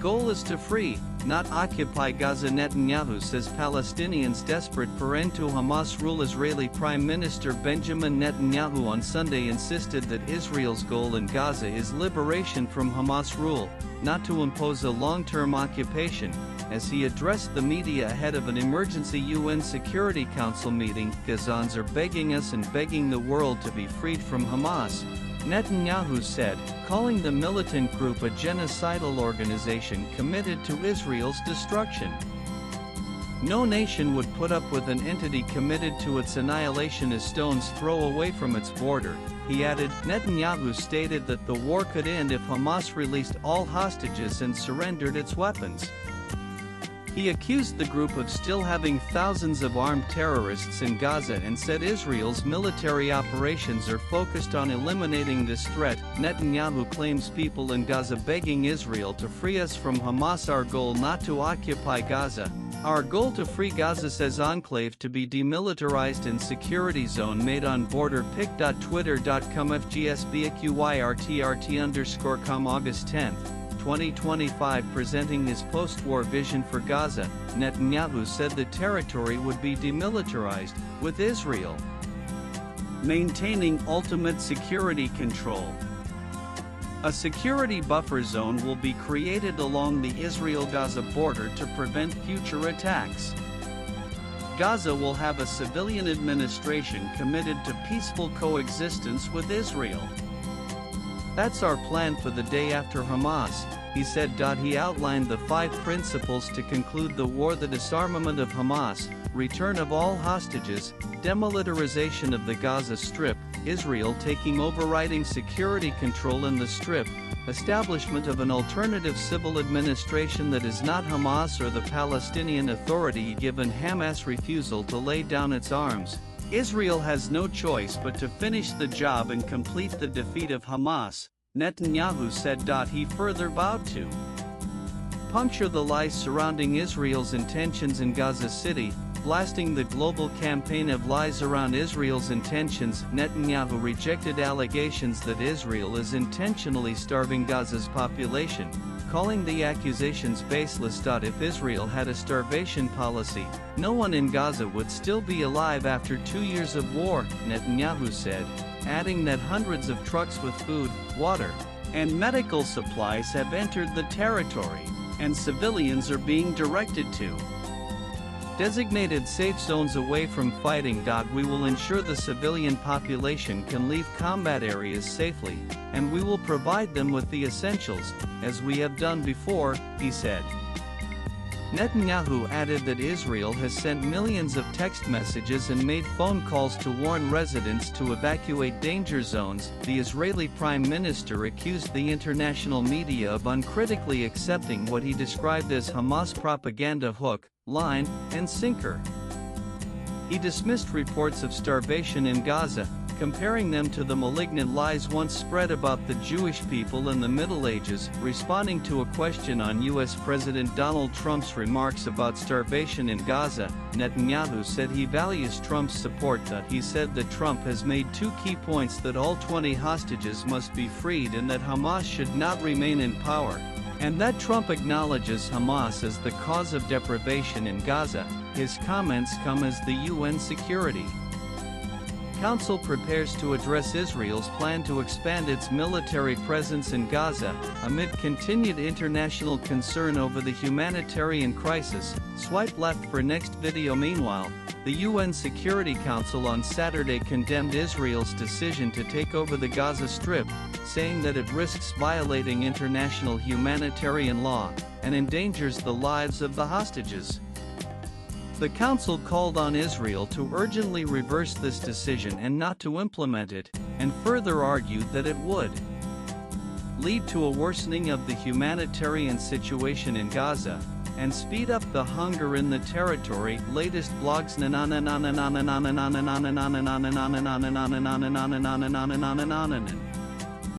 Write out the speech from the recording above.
goal is to free, not occupy Gaza. Netanyahu says Palestinians desperate for end to Hamas rule. Israeli Prime Minister Benjamin Netanyahu on Sunday insisted that Israel's goal in Gaza is liberation from Hamas rule, not to impose a long-term occupation. As he addressed the media ahead of an emergency UN Security Council meeting, Gazans are begging us and begging the world to be freed from Hamas, Netanyahu said, calling the militant group a genocidal organization committed to Israel's destruction. No nation would put up with an entity committed to its annihilation a stone's throw away from its border, he added. Netanyahu stated that the war could end if Hamas released all hostages and surrendered its weapons. He accused the group of still having thousands of armed terrorists in Gaza and said Israel's military operations are focused on eliminating this threat. Netanyahu claims people in Gaza begging Israel to free us from Hamas. Our goal not to occupy Gaza. Our goal to free Gaza, says enclave to be demilitarized and security zone made on border. pic.twitter.com FGSBAQYRTRT_com August 10, 2025. Presenting his post-war vision for Gaza, Netanyahu said the territory would be demilitarized, with Israel maintaining ultimate security control. A security buffer zone will be created along the Israel-Gaza border to prevent future attacks. Gaza will have a civilian administration committed to peaceful coexistence with Israel. That's our plan for the day after Hamas, he said. He outlined the 5 principles to conclude the war: the disarmament of Hamas, return of all hostages, demilitarization of the Gaza Strip, Israel taking overriding security control in the Strip, establishment of an alternative civil administration that is not Hamas or the Palestinian Authority. Given Hamas' refusal to lay down its arms, Israel has no choice but to finish the job and complete the defeat of Hamas, Netanyahu said. He further vowed to puncture the lies surrounding Israel's intentions in Gaza City, blasting the global campaign of lies around Israel's intentions. Netanyahu rejected allegations that Israel is intentionally starving Gaza's population, calling the accusations baseless. If Israel had a starvation policy, no one in Gaza would still be alive after 2 years of war, Netanyahu said, adding that hundreds of trucks with food, water, and medical supplies have entered the territory, and civilians are being directed to designated safe zones away from fighting. We will ensure the civilian population can leave combat areas safely, and we will provide them with the essentials, as we have done before, he said. Netanyahu added that Israel has sent millions of text messages and made phone calls to warn residents to evacuate danger zones. The Israeli Prime Minister accused the international media of uncritically accepting what he described as Hamas propaganda hook, line, and sinker. He dismissed reports of starvation in Gaza, comparing them to the malignant lies once spread about the Jewish people in the Middle Ages. Responding to a question on U.S. President Donald Trump's remarks about starvation in Gaza, Netanyahu said he values Trump's support. He said that Trump has made 2 key points: that all 20 hostages must be freed and that Hamas should not remain in power, and that Trump acknowledges Hamas as the cause of deprivation in Gaza. His comments come as the UN Security Council prepares to address Israel's plan to expand its military presence in Gaza, amid continued international concern over the humanitarian crisis. Swipe left for next video. Meanwhile, the UN Security Council on Saturday condemned Israel's decision to take over the Gaza Strip, saying that it risks violating international humanitarian law and endangers the lives of the hostages. The Council called on Israel to urgently reverse this decision and not to implement it, and further argued that it would lead to a worsening of the humanitarian situation in Gaza and speed up the hunger in the territory. Latest blogs.